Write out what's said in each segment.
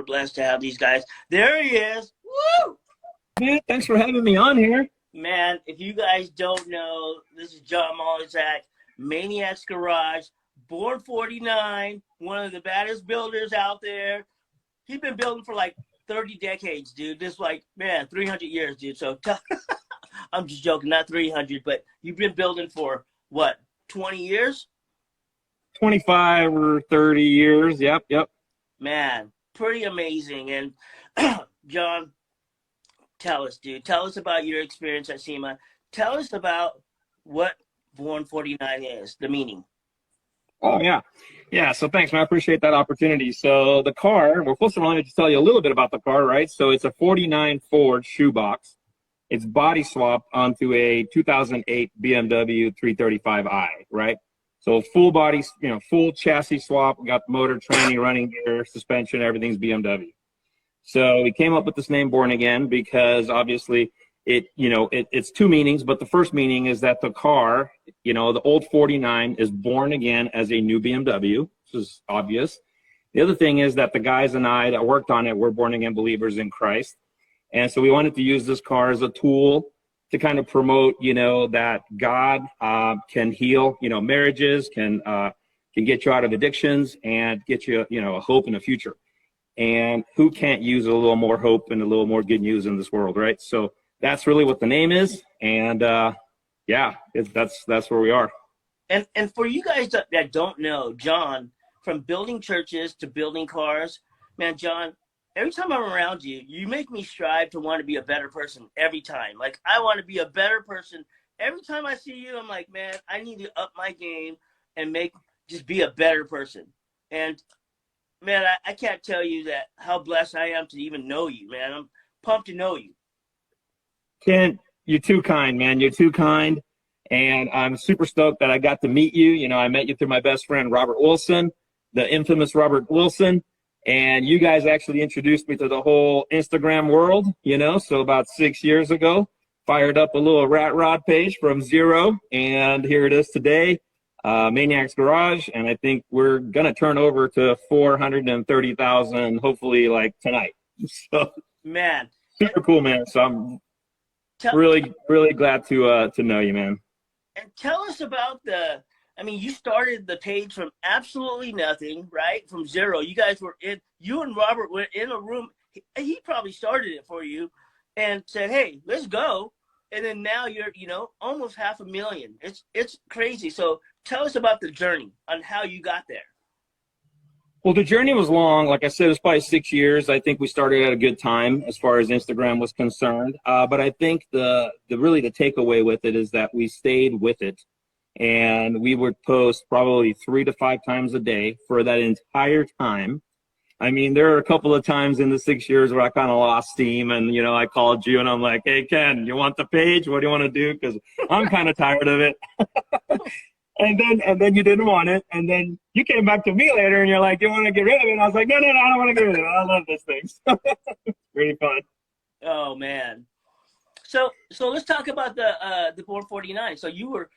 blessed to have these guys. There he is. Woo! Man, thanks for having me on here. Man, if you guys don't know, this is John Molizak, Maniacs Garage, born 49, one of the baddest builders out there. He's been building for like 30 decades, dude. This like, man, 300 years, dude. So I'm just joking, not 300, but you've been building for what, 20 years? 25 or 30 years. Yep. Man, pretty amazing. And John, tell us, dude. Tell us about your experience at SEMA. Tell us about what Born 49 is, the meaning. Oh, yeah. Yeah, so thanks, man. I appreciate that opportunity. So the car, well, first of all, let me just tell you a little bit about the car, right? So it's a 49 Ford shoebox. It's body swapped onto a 2008 BMW 335i, right? So full body, full chassis swap. We got the motor, tranny, running gear, suspension, everything's BMW. So we came up with this name Born Again because obviously it's two meanings, but the first meaning is that the car, the old 49 is born again as a new BMW, which is obvious. The other thing is that the guys and I that worked on it were born again believers in Christ. And so we wanted to use this car as a tool to kind of promote, that God can heal, marriages, can get you out of addictions and get you, a hope in the future. And who can't use a little more hope and a little more good news in this world, right? So that's really what the name is. And that's where we are. And for you guys that don't know, John, from building churches to building cars, man, John, every time I'm around you, you make me strive to want to be a better person every time. Like, I want to be a better person. Every time I see you, I'm like, man, I need to up my game and just be a better person. And, man, I can't tell you how blessed I am to even know you, man. I'm pumped to know you. Ken, you're too kind, man. You're too kind. And I'm super stoked that I got to meet you. I met you through my best friend, Robert Wilson, the infamous Robert Wilson. And you guys actually introduced me to the whole Instagram world, so about 6 years ago, fired up a little rat rod page from zero. And here it is today, Maniacs Garage. And I think we're going to turn over to 430,000, hopefully like tonight. So, man, super cool, man. So I'm really, really glad to know you, man. And tell us about you started the page from absolutely nothing, right? From zero. You guys you and Robert were in a room. He probably started it for you and said, hey, let's go. And then now you're, almost 500,000. It's crazy. So tell us about the journey on how you got there. Well, the journey was long. Like I said, it was probably 6 years. I think we started at a good time as far as Instagram was concerned. But I think the takeaway with it is that we stayed with it. And we would post probably 3 to 5 times a day for that entire time. I mean, there are a couple of times in the 6 years where I kind of lost steam and, I called you and I'm like, hey, Ken, you want the page? What do you want to do? Because I'm kind of tired of it. And then you didn't want it. And then you came back to me later and you're like, you want to get rid of it? And I was like, no, I don't want to get rid of it. I love this thing. It's pretty fun. Oh, man. So let's talk about the Born 49. So you're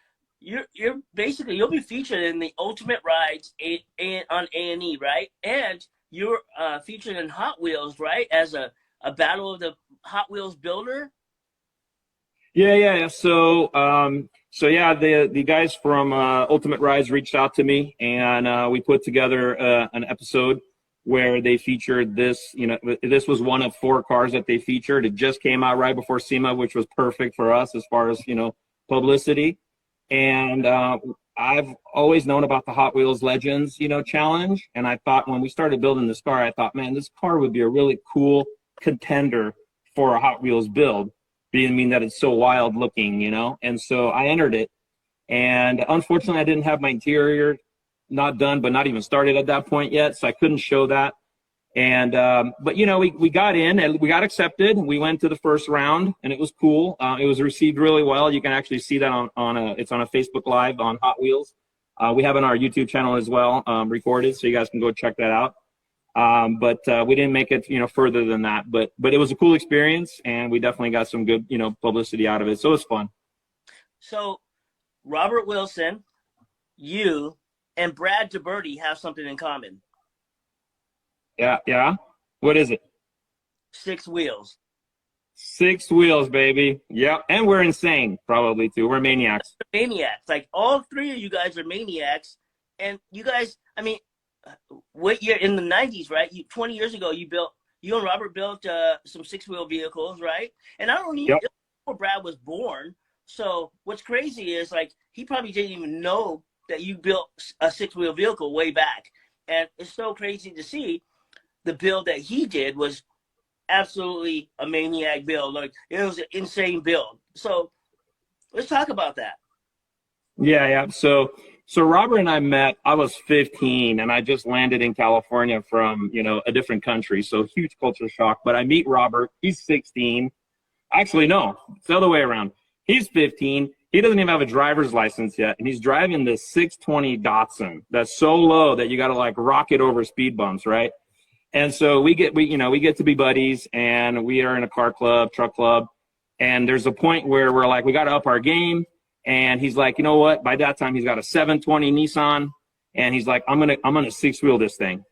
basically, you'll be featured in the Ultimate Rides on A&E, right? And you're featured in Hot Wheels, right? As a battle of the Hot Wheels builder. Yeah. So the guys from Ultimate Rides reached out to me, and we put together an episode where they featured this. This was one of 4 cars that they featured. It just came out right before SEMA, which was perfect for us as far as publicity. And I've always known about the Hot Wheels Legends, challenge. And I thought when we started building this car, I thought, man, this car would be a really cool contender for a Hot Wheels build, being that it's so wild looking, And so I entered it. And unfortunately, I didn't have my interior not done, but not even started at that point yet. So I couldn't show that. And, but we got in and we got accepted. We went to the first round and it was cool. It was received really well. You can actually see that it's on a Facebook Live on Hot Wheels. We have it on our YouTube channel as well, recorded. So you guys can go check that out. But we didn't make it, further than that, but it was a cool experience and we definitely got some good, publicity out of it. So it was fun. So Robert Wilson, you and Brad DeBerti have something in common. Yeah. What is it? 6 wheels. 6 wheels, baby. Yeah, and we're insane, probably too. We're maniacs. Maniacs. Like all three of you guys are maniacs, and you guys. I mean, what year in the '90s, right? 20 years ago, you and Robert built some 6-wheel vehicles, right? And I don't even Yep. before Brad was born. So what's crazy is like he probably didn't even know that you built a 6-wheel vehicle way back, and it's so crazy to see the build that he did was absolutely a maniac build. Like it was an insane build. So let's talk about that. Yeah, yeah. So Robert and I met, I was 15 and I just landed in California from, a different country. So huge culture shock. But I meet Robert, he's 16. Actually, no, it's the other way around. He's 15. He doesn't even have a driver's license yet. And he's driving this 620 Datsun that's so low that you got to like rock it over speed bumps, right? And so we get to be buddies, and we are in a car club, truck club. And there's a point where we're like, we got to up our game. And he's like, you know what? By that time, he's got a 720 Nissan, and he's like, I'm gonna 6-wheel this thing.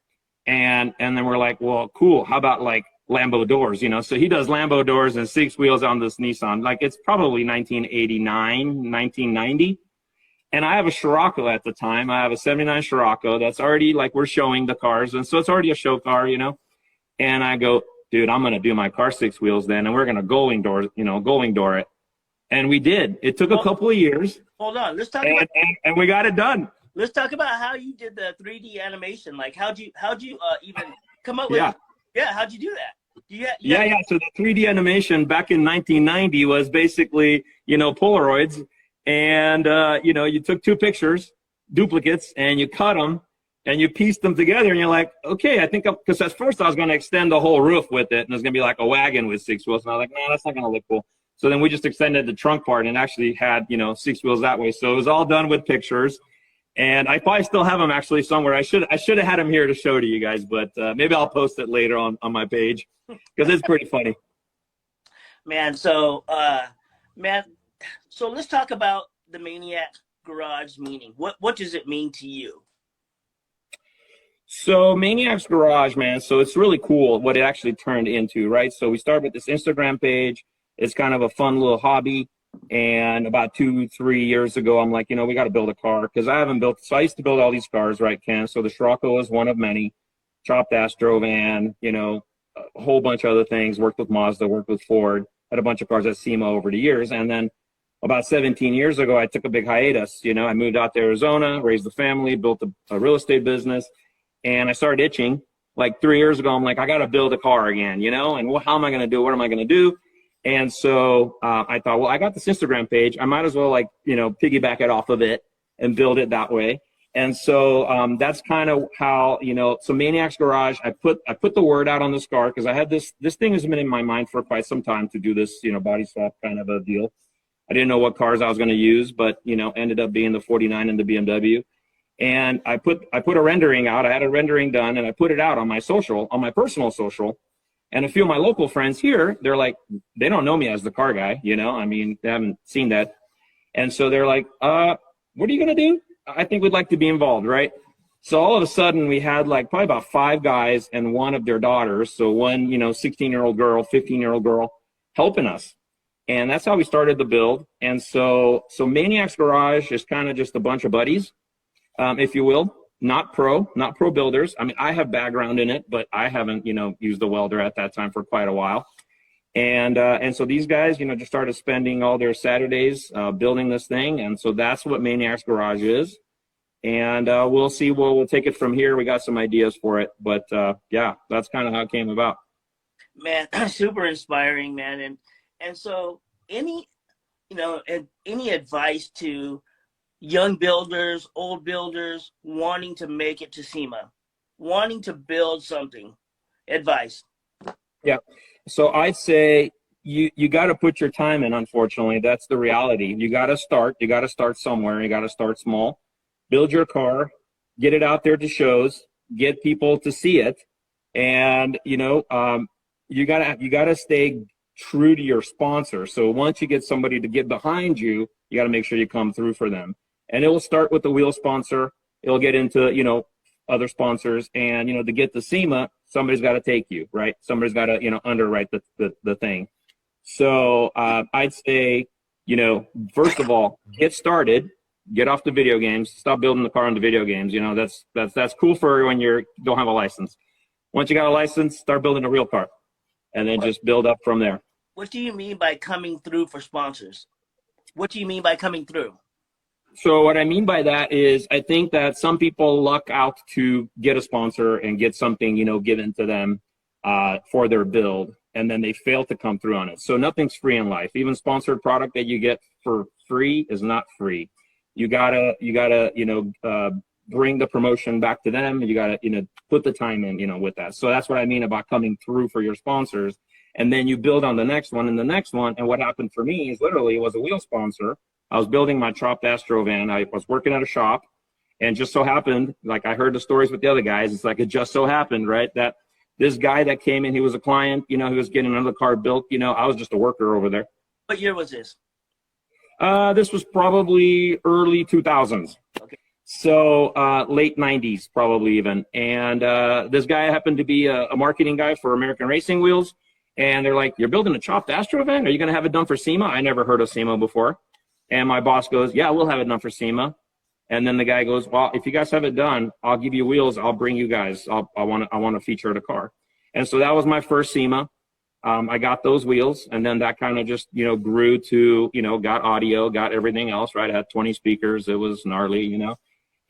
And then we're like, well, cool. How about like Lambo doors? So he does Lambo doors and 6 wheels on this Nissan. Like it's probably 1989, 1990. And I have a Scirocco at the time. I have a 79 Scirocco that's already like we're showing the cars. And so it's already a show car, And I go, dude, I'm going to do my car 6 wheels then. And we're going to going door it. And we did. It took a couple of years. Hold on. Let's talk and we got it done. Let's talk about how you did the 3D animation. Like how'd you even come up with how'd you do that? Yeah. So the 3D animation back in 1990 was basically, Polaroids. And, you took 2 pictures, duplicates, and you cut them, and you pieced them together, and you're like, okay, I think, because at first I was going to extend the whole roof with it, and it's going to be like a wagon with 6 wheels, and I was like, no, that's not going to look cool. So then we just extended the trunk part and actually had, 6 wheels that way. So it was all done with pictures, and I probably still have them actually somewhere. I should have had them here to show to you guys, but maybe I'll post it later on my page, because it's pretty funny. Man, so let's talk about the Maniac Garage meaning. What does it mean to you? So Maniacs Garage, man, so it's really cool what it actually turned into, right? So we started with this Instagram page. It's kind of a fun little hobby. And about 2-3 years ago, I'm like, we got to build a car, because I haven't built. So I used to build all these cars, right, Ken? So the Scirocco is one of many. Chopped Astro van, a whole bunch of other things. Worked with Mazda, worked with Ford. Had a bunch of cars at SEMA over the years. And then about 17 years ago, I took a big hiatus. I moved out to Arizona, raised a family, built a real estate business, and I started itching. Like 3 years ago, I'm like, I got to build a car again, and how am I going to do? What am I going to do? And so I thought, well, I got this Instagram page. I might as well piggyback it off of it and build it that way. And so that's kind of how, so Maniacs Garage, I put the word out on this car, because I had this thing has been in my mind for quite some time to do this, body swap kind of a deal. I didn't know what cars I was going to use, but, ended up being the 49 and the BMW. And I put a rendering out. I had a rendering done, and I put it out on my personal social. And a few of my local friends here, they're like, they don't know me as the car guy, I mean, they haven't seen that. And so they're like, what are you going to do? I think we'd like to be involved, right? So all of a sudden we had like probably about 5 guys and one of their daughters. So one, 16-year-old girl, 15-year-old girl helping us. And that's how we started the build. And so Maniacs Garage is kind of just a bunch of buddies, if you will, not pro builders. I mean, I have background in it, but I haven't, used a welder at that time for quite a while. And so these guys, just started spending all their Saturdays building this thing. And so that's what Maniacs Garage is. And we'll see. We'll take it from here. We got some ideas for it. But, yeah, that's kind of how it came about. Man, super inspiring, man. And so any advice to young builders, old builders wanting to make it to SEMA, wanting to build something, advice? Yeah. So I'd say you got to put your time in, unfortunately. That's the reality. You got to start. You got to start somewhere. You got to start small. Build your car. Get it out there to shows. Get people to see it. And, you got to stay true to your sponsor. So once you get somebody to get behind you, you got to make sure you come through for them. And it will start with the wheel sponsor. It'll get into, other sponsors. And, to get to SEMA, somebody's got to take you, right? Somebody's got to, underwrite the thing. So I'd say, first of all, get started, get off the video games, stop building the car on the video games. That's cool for when you don't have a license. Once you got a license, start building a real car, and then just build up from there. What do you mean by coming through for sponsors? What do you mean by coming through? So what I mean by that is I think that some people luck out to get a sponsor and get something, given to them for their build, and then they fail to come through on it. So nothing's free in life. Even sponsored product that you get for free is not free. You gotta bring the promotion back to them. You gotta, put the time in, with that. So that's what I mean about coming through for your sponsors. And then you build on the next one and the next one. And what happened for me is literally it was a wheel sponsor. I was building my chopped Astro van. I was working at a shop, and just so happened, like I heard the stories with the other guys, it's like it just so happened, right, that this guy that came in, he was a client, he was getting another car built, I was just a worker over there. What year was this? This was probably early 2000s. Okay. So late 90s, probably even. And this guy happened to be a marketing guy for American Racing Wheels. And they're like, you're building a chopped Astro van? Are you going to have it done for SEMA? I never heard of SEMA before. And my boss goes, yeah, we'll have it done for SEMA. And then the guy goes, well, if you guys have it done, I'll give you wheels. I'll bring you guys. I want to feature the car. And so that was my first SEMA. I got those wheels, and then that kind of just, grew to, got audio, got everything else, right? I had 20 speakers. It was gnarly,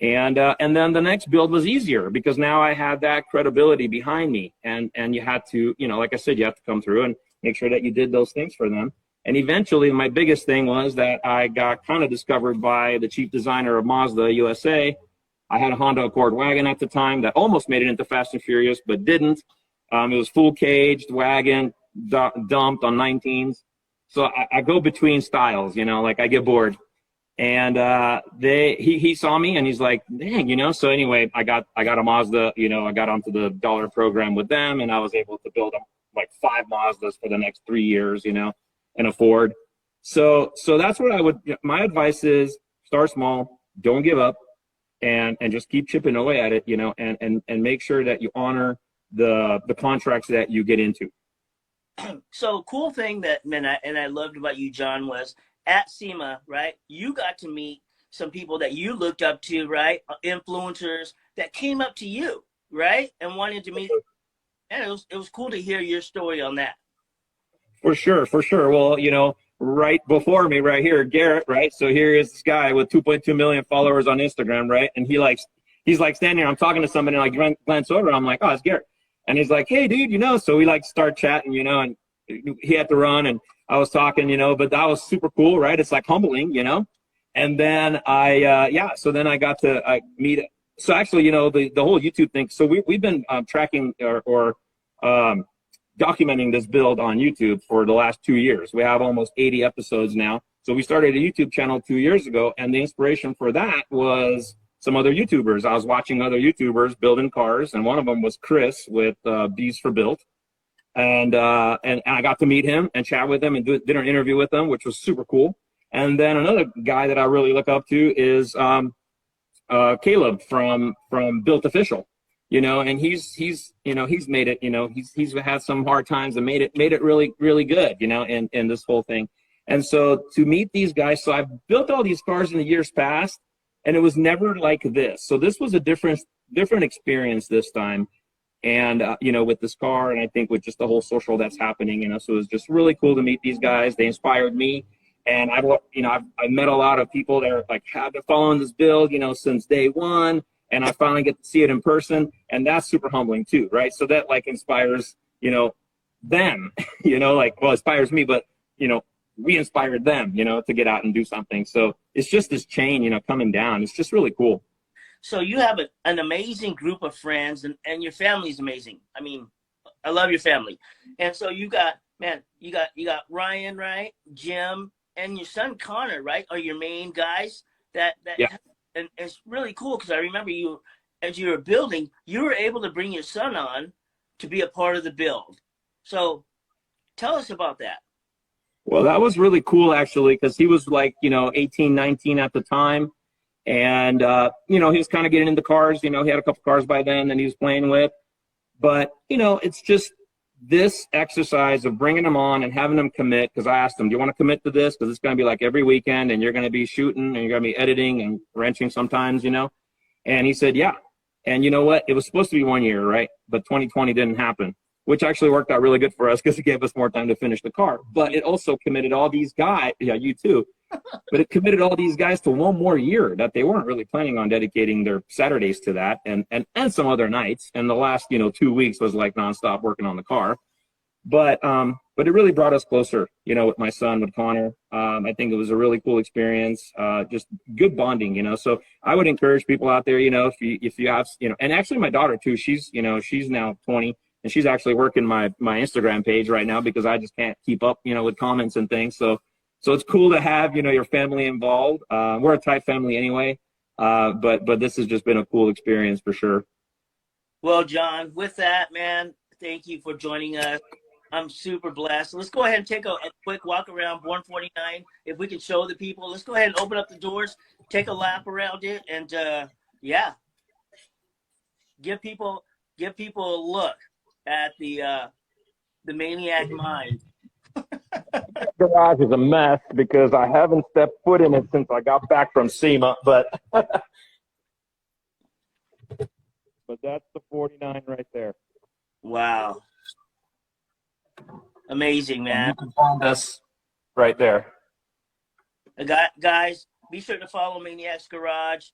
And then the next build was easier because now I had that credibility behind me. And you had to, like I said, you have to come through and make sure that you did those things for them. And eventually, my biggest thing was that I got kind of discovered by the chief designer of Mazda USA. I had a Honda Accord wagon at the time that almost made it into Fast and Furious, but didn't. It was full caged wagon, dumped on 19s. So I go between styles, like I get bored. And he saw me and he's like, dang, so anyway, I got a Mazda, I got onto the dollar program with them, and I was able to build them like 5 Mazdas for the next 3 years, and a Ford. So that's what my advice is, start small, don't give up, and just keep chipping away at it, and make sure that you honor the contracts that you get into. So cool thing that, man, I loved about you, John, was at SEMA, right? You got to meet some people that you looked up to, right? Influencers that came up to you, right? And wanted to meet. And it was cool to hear your story on that. For sure. Well, right before me right here, Garrett, right? So here is this guy with 2.2 million followers on Instagram, right? And he's like standing there, I'm talking to somebody, and I glance over, I'm like, oh, it's Garrett. And he's like, hey, dude, so we start chatting, and he had to run, and I was talking, but that was super cool, right? It's like humbling, And then so then I got to meet. So actually, the whole YouTube thing. So we've been tracking or documenting this build on YouTube for the last 2 years. We have almost 80 episodes now. So we started a YouTube channel 2 years ago, and the inspiration for that was some other YouTubers. I was watching other YouTubers building cars, and one of them was Chris with Bees for Built. And I got to meet him and chat with him and did an interview with him, which was super cool. And then another guy that I really look up to is Caleb from Built Official, and he's made it, he's had some hard times and made it really, really good, in this whole thing. And so to meet these guys, so I've built all these cars in the years past, and it was never like this. So this was a different experience this time. And, with this car, and I think with just the whole social that's happening, so it was just really cool to meet these guys. They inspired me. And I've met a lot of people that are have been following this build, since day one. And I finally get to see it in person. And that's super humbling too, right? So that inspires, them, inspires me, but, we inspired them, to get out and do something. So it's just this chain, coming down. It's just really cool. So you have an amazing group of friends, and your family's amazing. I mean, I love your family. And so you got Ryan, right? Jim, and your son Connor, right? Are your main guys yeah. And it's really cool because I remember you, as you were building, you were able to bring your son on to be a part of the build. So tell us about that. Well, that was really cool, actually, because he was 18, 19 at the time. And, he was kind of getting into cars. He had a couple cars by then that he was playing with. But, you know, it's just this exercise of bringing them on and having them commit, because I asked them, do you want to commit to this? Because it's going to be like every weekend, and you're going to be shooting, and you're going to be editing and wrenching sometimes, you know? And he said, yeah. And you know what? It was supposed to be 1 year, right? But 2020 didn't happen, which actually worked out really good for us because it gave us more time to finish the car. But it also committed all these guys, yeah, you too, but it committed all these guys to 1 more year that they weren't really planning on dedicating their Saturdays to that, and some other nights. And the last, you know, 2 weeks was like nonstop working on the car. But it really brought us closer, you know, with my son, with Connor. I think it was a really cool experience, just good bonding, you know. So I would encourage people out there, you know, if you have, you know, and actually my daughter too, she's now 20, and she's actually working my Instagram page right now because I just can't keep up, you know, with comments and things. So it's cool to have, you know, your family involved. We're a tight family anyway, but this has just been a cool experience for sure. Well, John, with that, man, thank you for joining us. I'm super blessed. Let's go ahead and take a quick walk around Born 49. If we can show the people, let's go ahead and open up the doors, take a lap around it, and yeah, give people a look at the Maniac mind. Garage is a mess because I haven't stepped foot in it since I got back from SEMA, but that's the 49 right there. Wow. Amazing, man. You can find us right there. Guys, be sure to follow Maniacs Garage.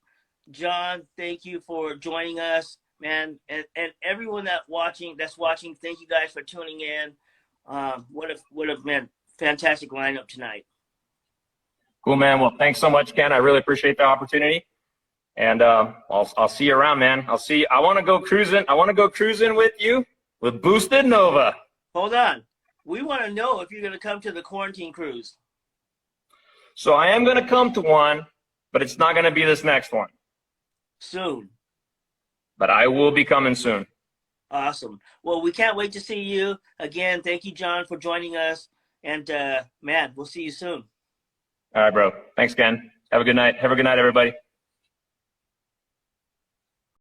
John, thank you for joining us, man. And everyone that's watching, thank you guys for tuning in. What a man, fantastic lineup tonight. Cool, man. Well, thanks so much, Ken. I really appreciate the opportunity. And I'll see you around, man. I want to go cruising with you with Boosted Nova. Hold on. We want to know if you're going to come to the quarantine cruise. So I am going to come to one, but it's not going to be this next one. Soon. But I will be coming soon. Awesome. Well, we can't wait to see you. Again, thank you, John, for joining us. And, man, we'll see you soon. All right, bro. Thanks, Ken. Have a good night. Have a good night, everybody.